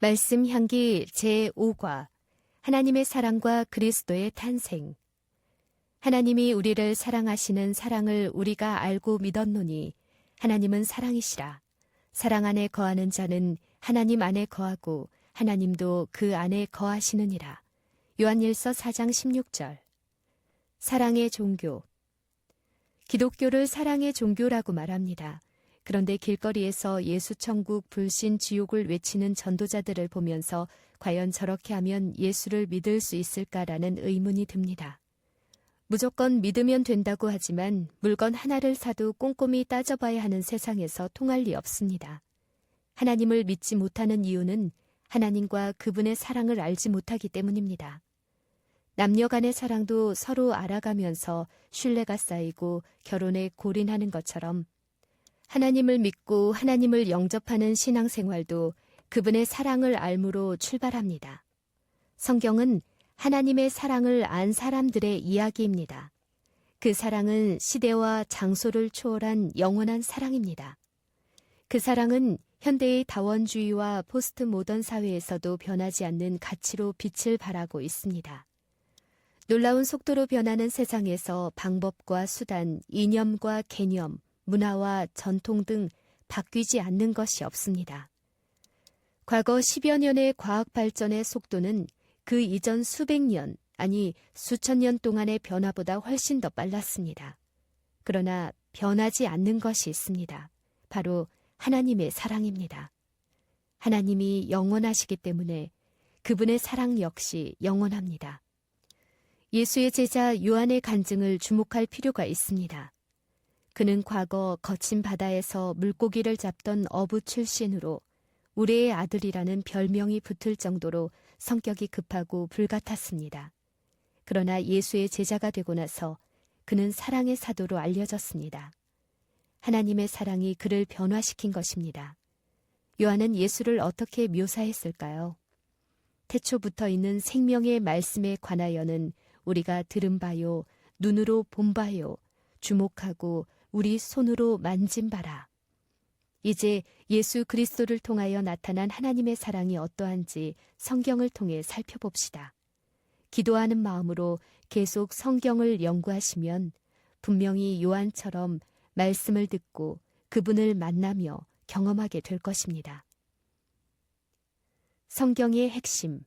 말씀 향기 제5과 하나님의 사랑과 그리스도의 탄생. 하나님이 우리를 사랑하시는 사랑을 우리가 알고 믿었노니 하나님은 사랑이시라. 사랑 안에 거하는 자는 하나님 안에 거하고 하나님도 그 안에 거하시느니라. 요한일서 4장 16절. 사랑의 종교. 기독교를 사랑의 종교라고 말합니다. 그런데 길거리에서 예수 천국 불신 지옥을 외치는 전도자들을 보면서 과연 저렇게 하면 예수를 믿을 수 있을까라는 의문이 듭니다. 무조건 믿으면 된다고 하지만 물건 하나를 사도 꼼꼼히 따져봐야 하는 세상에서 통할 리 없습니다. 하나님을 믿지 못하는 이유는 하나님과 그분의 사랑을 알지 못하기 때문입니다. 남녀 간의 사랑도 서로 알아가면서 신뢰가 쌓이고 결혼에 골인하는 것처럼 하나님을 믿고 하나님을 영접하는 신앙생활도 그분의 사랑을 알므로 출발합니다. 성경은 하나님의 사랑을 안 사람들의 이야기입니다. 그 사랑은 시대와 장소를 초월한 영원한 사랑입니다. 그 사랑은 현대의 다원주의와 포스트 모던 사회에서도 변하지 않는 가치로 빛을 발하고 있습니다. 놀라운 속도로 변하는 세상에서 방법과 수단, 이념과 개념, 문화와 전통 등 바뀌지 않는 것이 없습니다. 과거 10여 년의 과학 발전의 속도는 그 이전 수백 년, 아니 수천 년 동안의 변화보다 훨씬 더 빨랐습니다. 그러나 변하지 않는 것이 있습니다. 바로 하나님의 사랑입니다. 하나님이 영원하시기 때문에 그분의 사랑 역시 영원합니다. 예수의 제자 요한의 간증을 주목할 필요가 있습니다. 그는 과거 거친 바다에서 물고기를 잡던 어부 출신으로 우리의 아들이라는 별명이 붙을 정도로 성격이 급하고 불같았습니다. 그러나 예수의 제자가 되고 나서 그는 사랑의 사도로 알려졌습니다. 하나님의 사랑이 그를 변화시킨 것입니다. 요한은 예수를 어떻게 묘사했을까요? 태초부터 있는 생명의 말씀에 관하여는 우리가 들은 바요, 눈으로 본 바요, 주목하고 우리 손으로 만진 바라. 이제 예수 그리스도를 통하여 나타난 하나님의 사랑이 어떠한지 성경을 통해 살펴봅시다. 기도하는 마음으로 계속 성경을 연구하시면 분명히 요한처럼 말씀을 듣고 그분을 만나며 경험하게 될 것입니다. 성경의 핵심.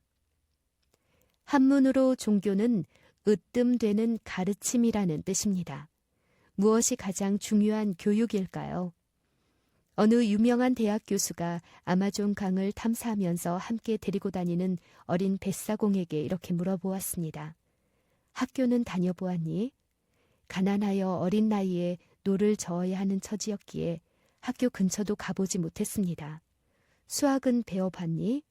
한문으로 종교는 으뜸되는 가르침이라는 뜻입니다. 무엇이 가장 중요한 교육일까요? 어느 유명한 대학 교수가 아마존 강을 탐사하면서 함께 데리고 다니는 어린 뱃사공에게 이렇게 물어보았습니다. 학교는 다녀보았니? 가난하여 어린 나이에 노를 저어야 하는 처지였기에 학교 근처도 가보지 못했습니다. 수학은 배워봤니?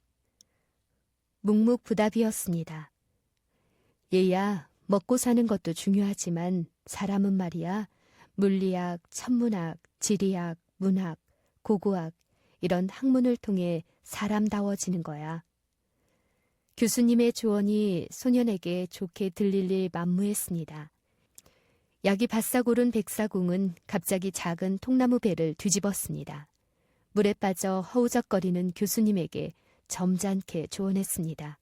묵묵부답이었습니다. 얘야, 먹고 사는 것도 중요하지만 사람은 말이야, 물리학, 천문학, 지리학, 문학, 고고학 이런 학문을 통해 사람다워지는 거야. 교수님의 조언이 소년에게 좋게 들릴 일 만무했습니다. 약이 바싹 오른 백사공은 갑자기 작은 통나무 배를 뒤집었습니다. 물에 빠져 허우적거리는 교수님에게 점잖게 조언했습니다.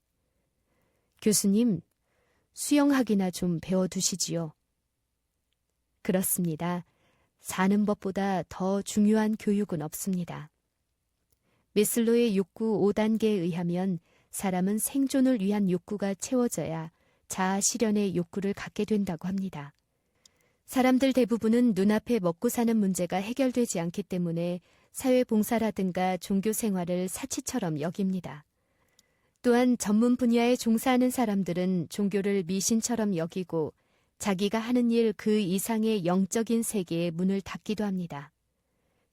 교수님, 수영학이나 좀 배워두시지요. 그렇습니다. 사는 법보다 더 중요한 교육은 없습니다. 메슬로의 욕구 5단계에 의하면 사람은 생존을 위한 욕구가 채워져야 자아 실현의 욕구를 갖게 된다고 합니다. 사람들 대부분은 눈앞에 먹고 사는 문제가 해결되지 않기 때문에 사회봉사라든가 종교 생활을 사치처럼 여깁니다. 또한 전문 분야에 종사하는 사람들은 종교를 미신처럼 여기고 자기가 하는 일 그 이상의 영적인 세계에 문을 닫기도 합니다.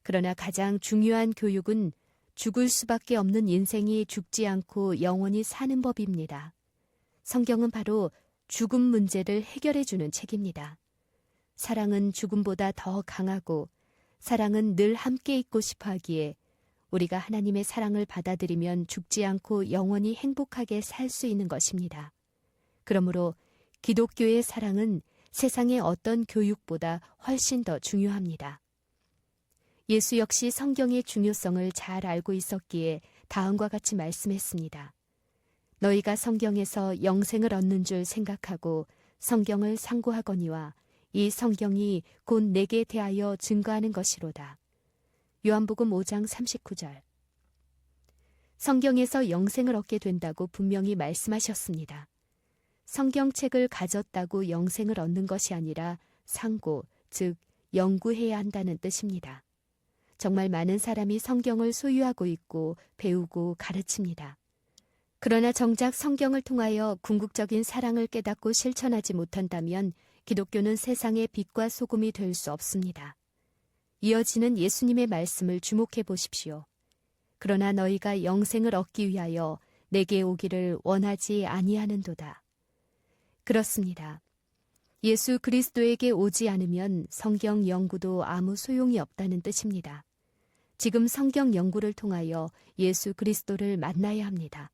그러나 가장 중요한 교육은 죽을 수밖에 없는 인생이 죽지 않고 영원히 사는 법입니다. 성경은 바로 죽음 문제를 해결해주는 책입니다. 사랑은 죽음보다 더 강하고 사랑은 늘 함께 있고 싶어 하기에 우리가 하나님의 사랑을 받아들이면 죽지 않고 영원히 행복하게 살 수 있는 것입니다. 그러므로 기독교의 사랑은 세상의 어떤 교육보다 훨씬 더 중요합니다. 예수 역시 성경의 중요성을 잘 알고 있었기에 다음과 같이 말씀했습니다. 너희가 성경에서 영생을 얻는 줄 생각하고 성경을 상고하거니와 이 성경이 곧 내게 대하여 증거하는 것이로다. 요한복음 5장 39절. 성경에서 영생을 얻게 된다고 분명히 말씀하셨습니다. 성경책을 가졌다고 영생을 얻는 것이 아니라 상고, 즉 연구해야 한다는 뜻입니다. 정말 많은 사람이 성경을 소유하고 있고 배우고 가르칩니다. 그러나 정작 성경을 통하여 궁극적인 사랑을 깨닫고 실천하지 못한다면 기독교는 세상의 빛과 소금이 될 수 없습니다. 이어지는 예수님의 말씀을 주목해 보십시오. 그러나 너희가 영생을 얻기 위하여 내게 오기를 원하지 아니하는도다. 그렇습니다. 예수 그리스도에게 오지 않으면 성경 연구도 아무 소용이 없다는 뜻입니다. 지금 성경 연구를 통하여 예수 그리스도를 만나야 합니다.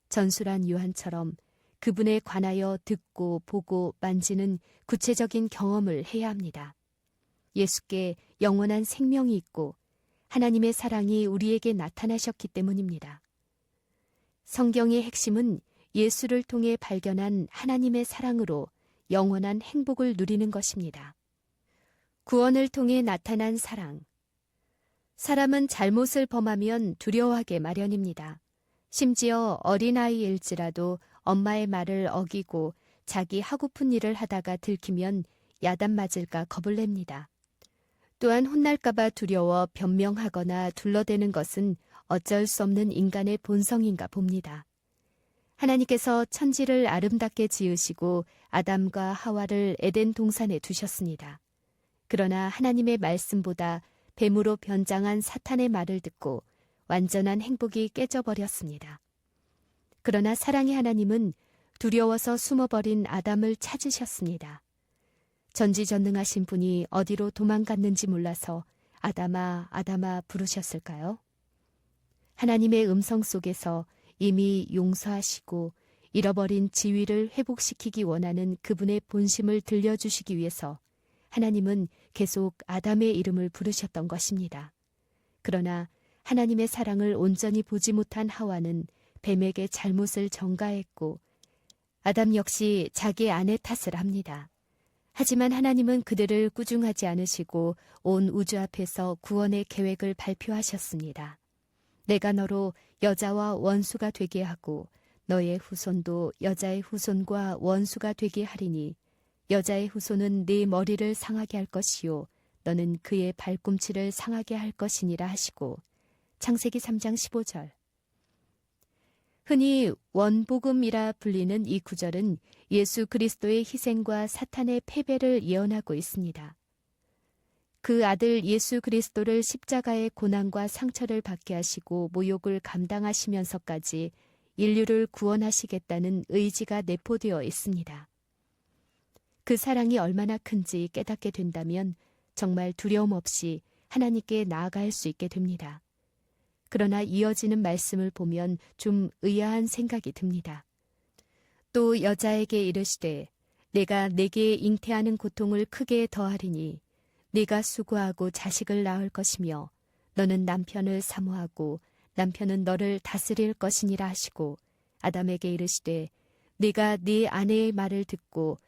전술한 요한처럼 그분에 관하여 듣고 보고 만지는 구체적인 경험을 해야 합니다. 예수께 영원한 생명이 있고 하나님의 사랑이 우리에게 나타나셨기 때문입니다. 성경의 핵심은 예수를 통해 발견한 하나님의 사랑으로 영원한 행복을 누리는 것입니다. 구원을 통해 나타난 사랑. 사람은 잘못을 범하면 두려워하게 마련입니다. 심지어 어린아이일지라도 엄마의 말을 어기고 자기 하고픈 일을 하다가 들키면 야단 맞을까 겁을 냅니다. 또한 혼날까봐 두려워 변명하거나 둘러대는 것은 어쩔 수 없는 인간의 본성인가 봅니다. 하나님께서 천지를 아름답게 지으시고 아담과 하와를 에덴 동산에 두셨습니다. 그러나 하나님의 말씀보다 뱀으로 변장한 사탄의 말을 듣고 완전한 행복이 깨져버렸습니다. 그러나 사랑의 하나님은 두려워서 숨어버린 아담을 찾으셨습니다. 전지전능하신 분이 어디로 도망갔는지 몰라서 아담아, 아담아 부르셨을까요? 하나님의 음성 속에서 이미 용서하시고 잃어버린 지위를 회복시키기 원하는 그분의 본심을 들려주시기 위해서 하나님은 계속 아담의 이름을 부르셨던 것입니다. 그러나 하나님의 사랑을 온전히 보지 못한 하와는 뱀에게 잘못을 전가했고 아담 역시 자기 아내 탓을 합니다. 하지만 하나님은 그들을 꾸중하지 않으시고 온 우주 앞에서 구원의 계획을 발표하셨습니다. 내가 너로 여자와 원수가 되게 하고 너의 후손도 여자의 후손과 원수가 되게 하리니 여자의 후손은 네 머리를 상하게 할 것이요 너는 그의 발꿈치를 상하게 할 것이니라 하시고 창세기 3장 15절. 흔히 원복음이라 불리는 이 구절은 예수 그리스도의 희생과 사탄의 패배를 예언하고 있습니다. 그 아들 예수 그리스도를 십자가의 고난과 상처를 받게 하시고 모욕을 감당하시면서까지 인류를 구원하시겠다는 의지가 내포되어 있습니다. 그 사랑이 얼마나 큰지 깨닫게 된다면 정말 두려움 없이 하나님께 나아갈 수 있게 됩니다. 그러나 이어지는 말씀을 보면 좀 의아한 생각이 듭니다. 또 여자에게 이르시되 내가 내게 잉태하는 고통을 크게 더하리니 네가 수고하고 자식을 낳을 것이며 너는 남편을 사모하고 남편은 너를 다스릴 것이니라 하시고 아담에게 이르시되 네가 네 아내의 말을 듣고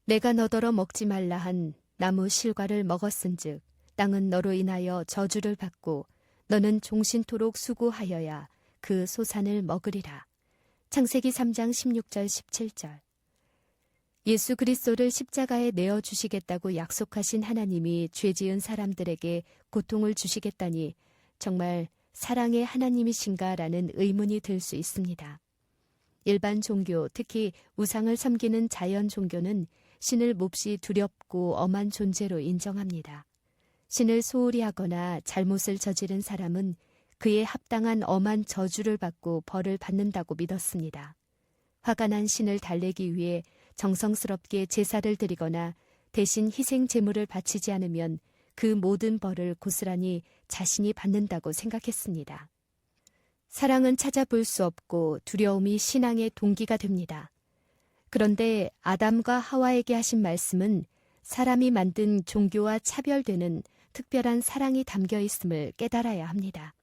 내가 너더러 먹지 말라 한 나무 실과를 먹었은즉 땅은 너로 인하여 저주를 받고 너는 종신토록 수고하여야 그 소산을 먹으리라. 창세기 3장 16절 17절. 예수 그리스도를 십자가에 내어주시겠다고 약속하신 하나님이 죄지은 사람들에게 고통을 주시겠다니 정말 사랑의 하나님이신가라는 의문이 들 수 있습니다. 일반 종교, 특히 우상을 섬기는 자연 종교는 신을 몹시 두렵고 엄한 존재로 인정합니다. 신을 소홀히 하거나 잘못을 저지른 사람은 그에 합당한 엄한 저주를 받고 벌을 받는다고 믿었습니다. 화가 난 신을 달래기 위해 정성스럽게 제사를 드리거나 대신 희생 제물을 바치지 않으면 그 모든 벌을 고스란히 자신이 받는다고 생각했습니다. 사랑은 찾아볼 수 없고 두려움이 신앙의 동기가 됩니다. 그런데 아담과 하와에게 하신 말씀은 사람이 만든 종교와 차별되는 특별한 사랑이 담겨 있음을 깨달아야 합니다.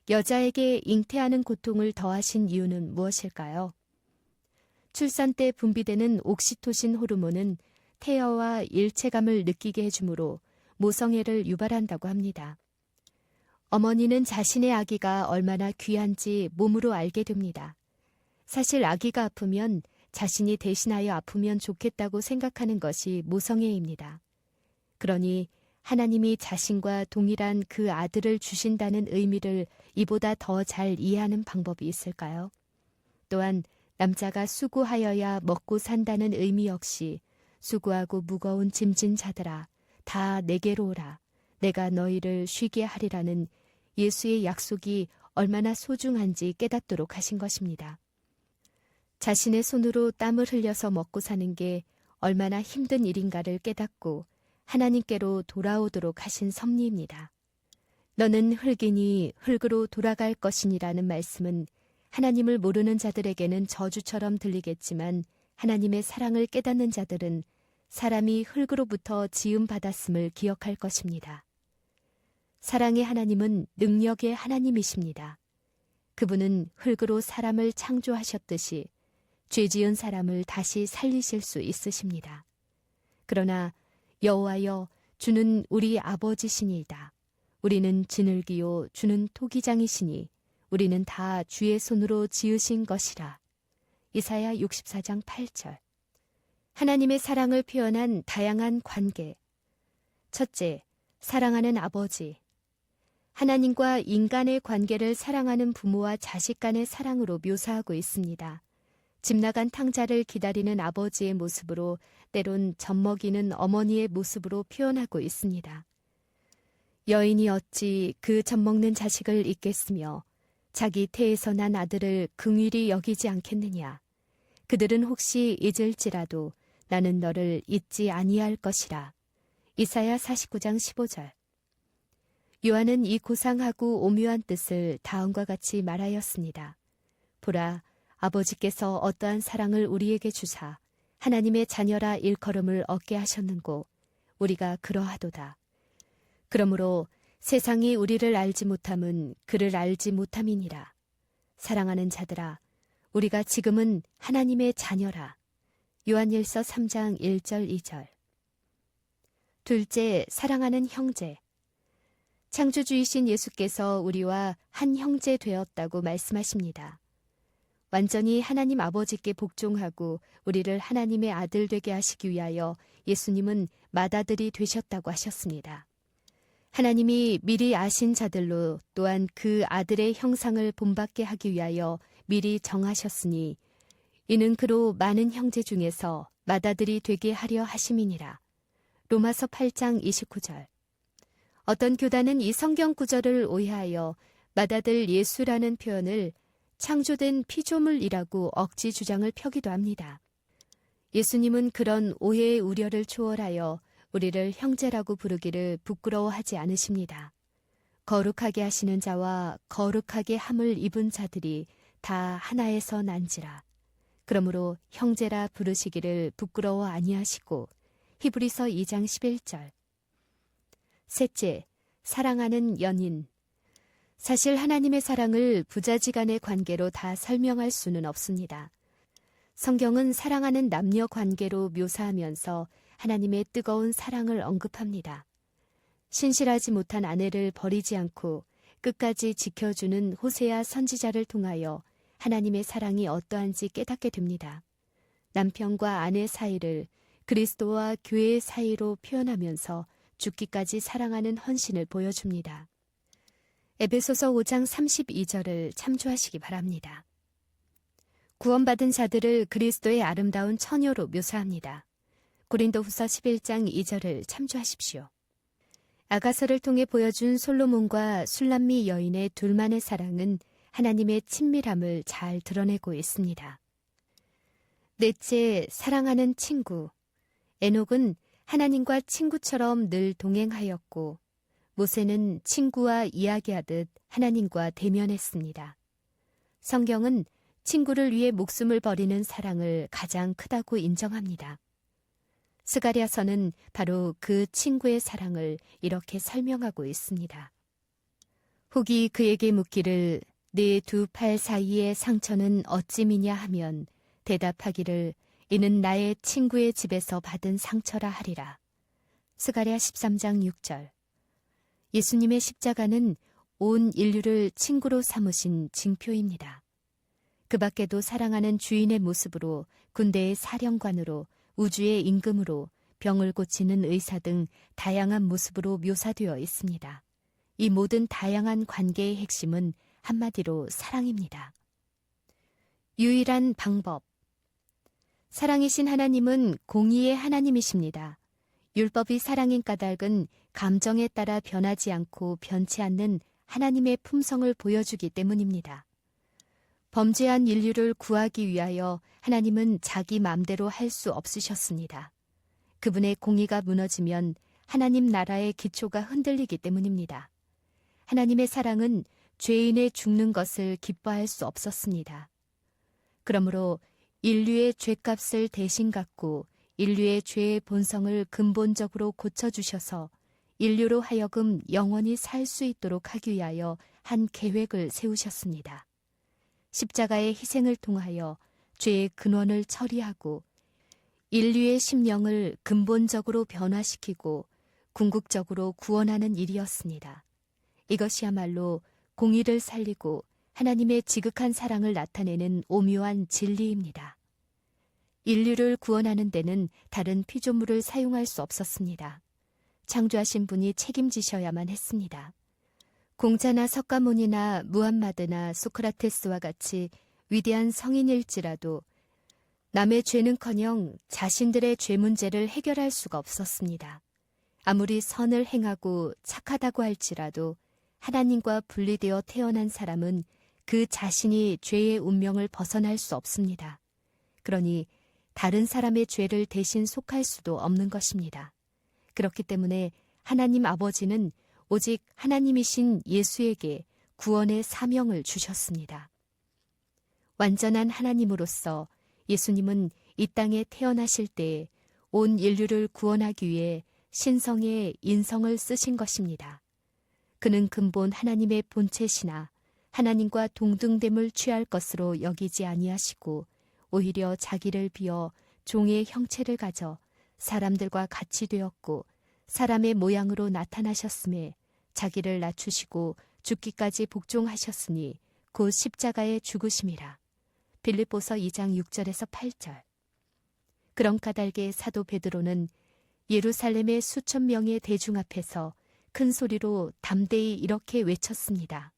여자에게 잉태하는 고통을 더하신 이유는 무엇일까요? 출산 때 분비되는 옥시토신 호르몬은 태여와 일체감을 느끼게 해주므로 모성애를 유발한다고 합니다. 어머니는 자신의 아기가 얼마나 귀한지 몸으로 알게 됩니다. 사실 아기가 아프면 자신이 대신하여 아프면 좋겠다고 생각하는 것이 모성애입니다. 그러니 하나님이 자신과 동일한 그 아들을 주신다는 의미를 이보다 더 잘 이해하는 방법이 있을까요? 또한 남자가 수고하여야 먹고 산다는 의미 역시 수고하고 무거운 짐진 자들아 다 내게로 오라 내가 너희를 쉬게 하리라는 예수의 약속이 얼마나 소중한지 깨닫도록 하신 것입니다. 자신의 손으로 땀을 흘려서 먹고 사는 게 얼마나 힘든 일인가를 깨닫고 하나님께로 돌아오도록 하신 섭리입니다. 너는 흙이니 흙으로 돌아갈 것이니라는 말씀은 하나님을 모르는 자들에게는 저주처럼 들리겠지만 하나님의 사랑을 깨닫는 자들은 사람이 흙으로부터 지음받았음을 기억할 것입니다. 사랑의 하나님은 능력의 하나님이십니다. 그분은 흙으로 사람을 창조하셨듯이 죄지은 사람을 다시 살리실 수 있으십니다. 그러나 여호와여 주는 우리 아버지시니이다. 우리는 지늘기요 주는 토기장이시니 우리는 다 주의 손으로 지으신 것이라. 이사야 64장 8절. 하나님의 사랑을 표현한 다양한 관계. 첫째, 사랑하는 아버지. 하나님과 인간의 관계를 사랑하는 부모와 자식 간의 사랑으로 묘사하고 있습니다. 집 나간 탕자를 기다리는 아버지의 모습으로 때론 젖먹이는 어머니의 모습으로 표현하고 있습니다. 여인이 어찌 그 젖먹는 자식을 잊겠으며 자기 태에서 난 아들을 긍휼히 여기지 않겠느냐. 그들은 혹시 잊을지라도 나는 너를 잊지 아니할 것이라. 이사야 49장 15절. 요한은 이 고상하고 오묘한 뜻을 다음과 같이 말하였습니다. 보라, 아버지께서 어떠한 사랑을 우리에게 주사 하나님의 자녀라 일컬음을 얻게 하셨는고 우리가 그러하도다. 그러므로 세상이 우리를 알지 못함은 그를 알지 못함이니라. 사랑하는 자들아, 우리가 지금은 하나님의 자녀라. 요한일서 3장 1절 2절. 둘째, 사랑하는 형제. 창조주이신 예수께서 우리와 한 형제 되었다고 말씀하십니다. 완전히 하나님 아버지께 복종하고 우리를 하나님의 아들 되게 하시기 위하여 예수님은 맏아들이 되셨다고 하셨습니다. 하나님이 미리 아신 자들로 또한 그 아들의 형상을 본받게 하기 위하여 미리 정하셨으니 이는 그로 많은 형제 중에서 맏아들이 되게 하려 하심이니라. 로마서 8장 29절. 어떤 교단은 이 성경 구절을 오해하여 맏아들 예수라는 표현을 창조된 피조물이라고 억지 주장을 펴기도 합니다. 예수님은 그런 오해의 우려를 초월하여 우리를 형제라고 부르기를 부끄러워하지 않으십니다. 거룩하게 하시는 자와 거룩하게 함을 입은 자들이 다 하나에서 난지라. 그러므로 형제라 부르시기를 부끄러워 아니하시고 히브리서 2장 11절. 셋째, 사랑하는 연인. 사실 하나님의 사랑을 부자지간의 관계로 다 설명할 수는 없습니다. 성경은 사랑하는 남녀 관계로 묘사하면서 하나님의 뜨거운 사랑을 언급합니다. 신실하지 못한 아내를 버리지 않고 끝까지 지켜주는 호세아 선지자를 통하여 하나님의 사랑이 어떠한지 깨닫게 됩니다. 남편과 아내 사이를 그리스도와 교회의 사이로 표현하면서 죽기까지 사랑하는 헌신을 보여줍니다. 에베소서 5장 32절을 참조하시기 바랍니다. 구원받은 자들을 그리스도의 아름다운 처녀로 묘사합니다. 고린도후서 11장 2절을 참조하십시오. 아가서를 통해 보여준 솔로몬과 술람미 여인의 둘만의 사랑은 하나님의 친밀함을 잘 드러내고 있습니다. 넷째, 사랑하는 친구. 에녹은 하나님과 친구처럼 늘 동행하였고 모세는 친구와 이야기하듯 하나님과 대면했습니다. 성경은 친구를 위해 목숨을 버리는 사랑을 가장 크다고 인정합니다. 스가랴서는 바로 그 친구의 사랑을 이렇게 설명하고 있습니다. 혹이 그에게 묻기를 네 두 팔 사이의 상처는 어찌미냐 하면 대답하기를 이는 나의 친구의 집에서 받은 상처라 하리라. 스가랴 13장 6절. 예수님의 십자가는 온 인류를 친구로 삼으신 징표입니다. 그 밖에도 사랑하는 주인의 모습으로, 군대의 사령관으로, 우주의 임금으로, 병을 고치는 의사 등 다양한 모습으로 묘사되어 있습니다. 이 모든 다양한 관계의 핵심은 한마디로 사랑입니다. 유일한 방법. 사랑이신 하나님은 공의의 하나님이십니다. 율법이 사랑인 까닭은 감정에 따라 변하지 않고 변치 않는 하나님의 품성을 보여주기 때문입니다. 범죄한 인류를 구하기 위하여 하나님은 자기 마음대로 할 수 없으셨습니다. 그분의 공의가 무너지면 하나님 나라의 기초가 흔들리기 때문입니다. 하나님의 사랑은 죄인의 죽는 것을 기뻐할 수 없었습니다. 그러므로 인류의 죄값을 대신 갚고 인류의 죄의 본성을 근본적으로 고쳐주셔서 인류로 하여금 영원히 살 수 있도록 하기 위하여 한 계획을 세우셨습니다. 십자가의 희생을 통하여 죄의 근원을 처리하고 인류의 심령을 근본적으로 변화시키고 궁극적으로 구원하는 일이었습니다. 이것이야말로 공의를 살리고 하나님의 지극한 사랑을 나타내는 오묘한 진리입니다. 인류를 구원하는 데는 다른 피조물을 사용할 수 없었습니다. 창조하신 분이 책임지셔야만 했습니다. 공자나 석가모니나 무함마드나 소크라테스와 같이 위대한 성인일지라도 남의 죄는커녕 자신들의 죄 문제를 해결할 수가 없었습니다. 아무리 선을 행하고 착하다고 할지라도 하나님과 분리되어 태어난 사람은 그 자신이 죄의 운명을 벗어날 수 없습니다. 그러니 다른 사람의 죄를 대신 속할 수도 없는 것입니다. 그렇기 때문에 하나님 아버지는 오직 하나님이신 예수에게 구원의 사명을 주셨습니다. 완전한 하나님으로서 예수님은 이 땅에 태어나실 때에 온 인류를 구원하기 위해 신성의 인성을 쓰신 것입니다. 그는 근본 하나님의 본체시나 하나님과 동등됨을 취할 것으로 여기지 아니하시고 오히려 자기를 비어 종의 형체를 가져 사람들과 같이 되었고 사람의 모양으로 나타나셨음에 자기를 낮추시고 죽기까지 복종하셨으니 곧 십자가의 죽으심이라. 빌립보서 2장 6절에서 8절. 그런 까닭에 사도 베드로는 예루살렘의 수천 명의 대중 앞에서 큰 소리로 담대히 이렇게 외쳤습니다.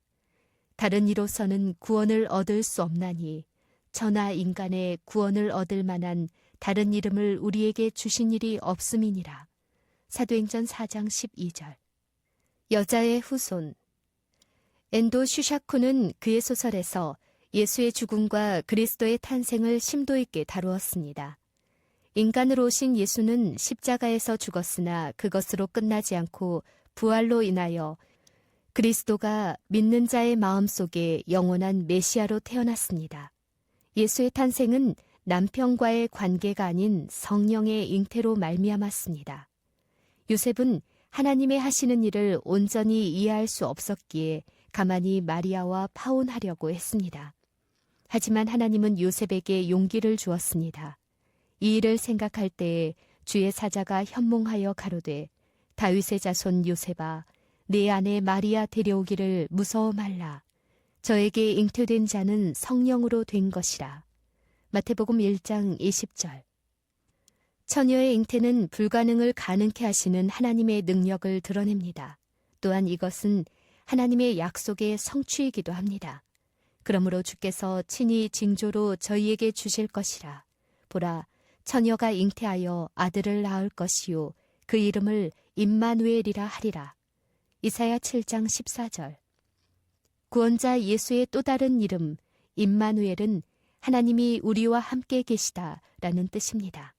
다른 이로서는 구원을 얻을 수 없나니 저나 인간의 구원을 얻을 만한 다른 이름을 우리에게 주신 일이 없음이니라. 사도행전 4장 12절. 여자의 후손. 엔도 슈샤쿠는 그의 소설에서 예수의 죽음과 그리스도의 탄생을 심도 있게 다루었습니다. 인간으로 오신 예수는 십자가에서 죽었으나 그것으로 끝나지 않고 부활로 인하여 그리스도가 믿는 자의 마음속에 영원한 메시아로 태어났습니다. 예수의 탄생은 남편과의 관계가 아닌 성령의 잉태로 말미암았습니다. 요셉은 하나님의 하시는 일을 온전히 이해할 수 없었기에 가만히 마리아와 파혼하려고 했습니다. 하지만 하나님은 요셉에게 용기를 주었습니다. 이 일을 생각할 때에 주의 사자가 현몽하여 가로되 다윗의 자손 요셉아 내 아내 마리아 데려오기를 무서워 말라. 저에게 잉태된 자는 성령으로 된 것이라. 마태복음 1장 20절. 처녀의 잉태는 불가능을 가능케 하시는 하나님의 능력을 드러냅니다. 또한 이것은 하나님의 약속의 성취이기도 합니다. 그러므로 주께서 친히 징조로 저희에게 주실 것이라. 보라, 처녀가 잉태하여 아들을 낳을 것이요 그 이름을 임마누엘이라 하리라. 이사야 7장 14절. 구원자 예수의 또 다른 이름 임마누엘은 하나님이 우리와 함께 계시다라는 뜻입니다.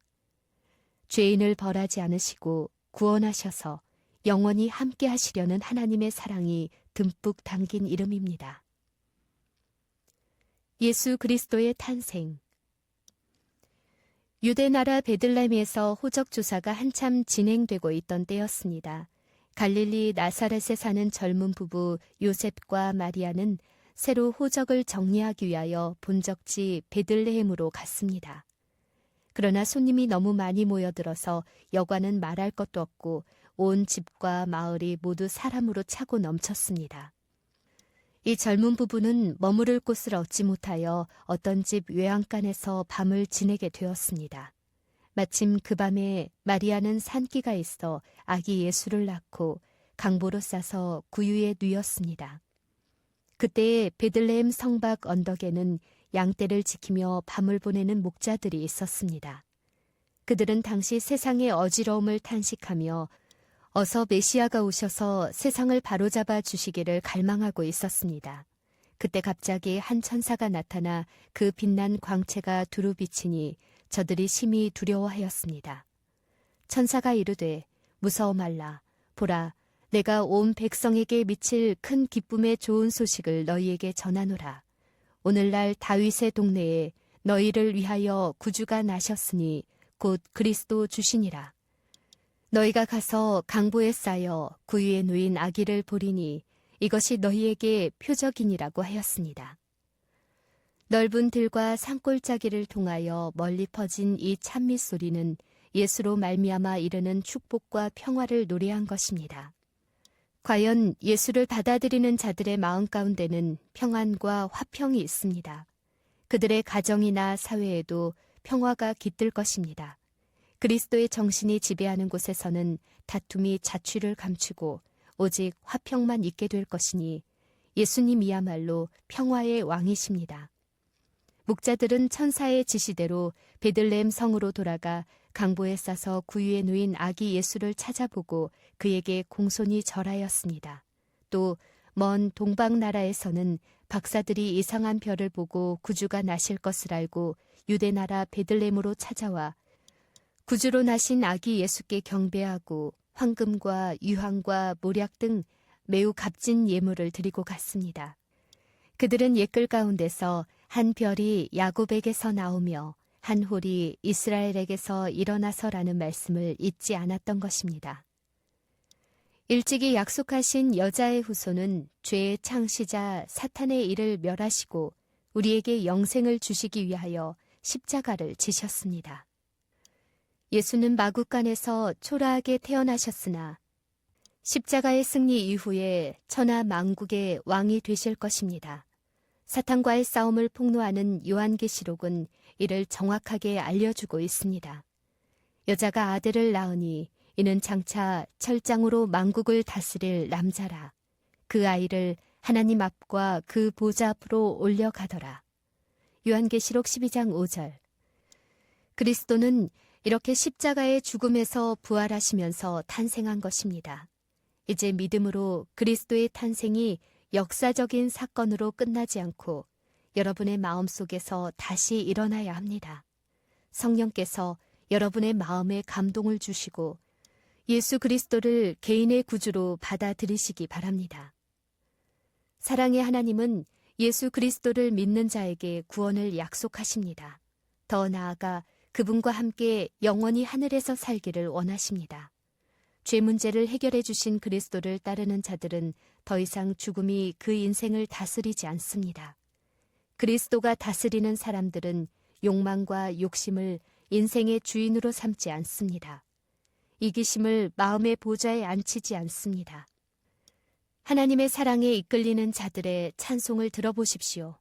죄인을 벌하지 않으시고 구원하셔서 영원히 함께 하시려는 하나님의 사랑이 듬뿍 담긴 이름입니다. 예수 그리스도의 탄생. 유대나라 베들레헴에서 호적 조사가 한참 진행되고 있던 때였습니다. 갈릴리 나사렛에 사는 젊은 부부 요셉과 마리아는 새로 호적을 정리하기 위하여 본적지 베들레헴으로 갔습니다. 그러나 손님이 너무 많이 모여들어서 여관은 말할 것도 없고 온 집과 마을이 모두 사람으로 차고 넘쳤습니다. 이 젊은 부부는 머무를 곳을 얻지 못하여 어떤 집 외양간에서 밤을 지내게 되었습니다. 마침 그 밤에 마리아는 산기가 있어 아기 예수를 낳고 강보로 싸서 구유에 누였습니다. 그때에 베들레헴 성밖 언덕에는 양떼를 지키며 밤을 보내는 목자들이 있었습니다. 그들은 당시 세상의 어지러움을 탄식하며 어서 메시아가 오셔서 세상을 바로잡아 주시기를 갈망하고 있었습니다. 그때 갑자기 한 천사가 나타나 그 빛난 광채가 두루 비치니 저들이 심히 두려워하였습니다. 천사가 이르되 무서워 말라. 보라, 내가 온 백성에게 미칠 큰 기쁨의 좋은 소식을 너희에게 전하노라. 오늘날 다윗의 동네에 너희를 위하여 구주가 나셨으니 곧 그리스도 주시니라. 너희가 가서 강보에 쌓여 구유에 누인 아기를 보리니 이것이 너희에게 표적이니라고 하였습니다. 넓은 들과 산골짜기를 통하여 멀리 퍼진 이 찬미 소리는 예수로 말미암아 이르는 축복과 평화를 노래한 것입니다. 과연 예수를 받아들이는 자들의 마음 가운데는 평안과 화평이 있습니다. 그들의 가정이나 사회에도 평화가 깃들 것입니다. 그리스도의 정신이 지배하는 곳에서는 다툼이 자취를 감추고 오직 화평만 있게 될 것이니 예수님이야말로 평화의 왕이십니다. 목자들은 천사의 지시대로 베들레헴 성으로 돌아가 강보에 싸서 구유에 누인 아기 예수를 찾아보고 그에게 공손히 절하였습니다. 또 먼 동방 나라에서는 박사들이 이상한 별을 보고 구주가 나실 것을 알고 유대 나라 베들레헴으로 찾아와 구주로 나신 아기 예수께 경배하고 황금과 유황과 모략 등 매우 값진 예물을 드리고 갔습니다. 그들은 옛글 가운데서 한 별이 야곱에게서 나오며 한 홀이 이스라엘에게서 일어나서라는 말씀을 잊지 않았던 것입니다. 일찍이 약속하신 여자의 후손은 죄의 창시자 사탄의 일을 멸하시고 우리에게 영생을 주시기 위하여 십자가를 지셨습니다. 예수는 마구간에서 초라하게 태어나셨으나 십자가의 승리 이후에 천하 만국의 왕이 되실 것입니다. 사탄과의 싸움을 폭로하는 요한계시록은 이를 정확하게 알려주고 있습니다. 여자가 아들을 낳으니 이는 장차 철장으로 만국을 다스릴 남자라. 그 아이를 하나님 앞과 그 보좌 앞으로 올려가더라. 요한계시록 12장 5절. 그리스도는 이렇게 십자가의 죽음에서 부활하시면서 탄생한 것입니다. 이제 믿음으로 그리스도의 탄생이 역사적인 사건으로 끝나지 않고 여러분의 마음속에서 다시 일어나야 합니다. 성령께서 여러분의 마음에 감동을 주시고 예수 그리스도를 개인의 구주로 받아들이시기 바랍니다. 사랑의 하나님은 예수 그리스도를 믿는 자에게 구원을 약속하십니다. 더 나아가 그분과 함께 영원히 하늘에서 살기를 원하십니다. 죄 문제를 해결해 주신 그리스도를 따르는 자들은 더 이상 죽음이 그 인생을 다스리지 않습니다. 그리스도가 다스리는 사람들은 욕망과 욕심을 인생의 주인으로 삼지 않습니다. 이기심을 마음의 보좌에 앉히지 않습니다. 하나님의 사랑에 이끌리는 자들의 찬송을 들어보십시오.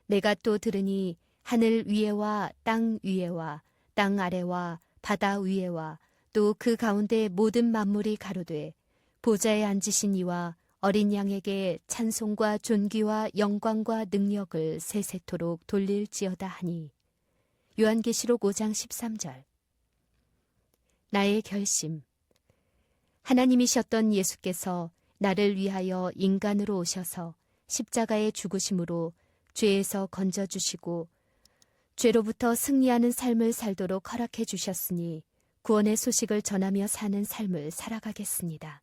내가 또 들으니 하늘 위에와 땅 위에와 땅 아래와 바다 위에와 또 그 가운데 모든 만물이 가로되 보좌에 앉으신 이와 어린 양에게 찬송과 존귀와 영광과 능력을 세세토록 돌릴지어다 하니. 요한계시록 5장 13절. 나의 결심. 하나님이셨던 예수께서 나를 위하여 인간으로 오셔서 십자가의 죽으심으로 죄에서 건져주시고 죄로부터 승리하는 삶을 살도록 허락해 주셨으니 구원의 소식을 전하며 사는 삶을 살아가겠습니다.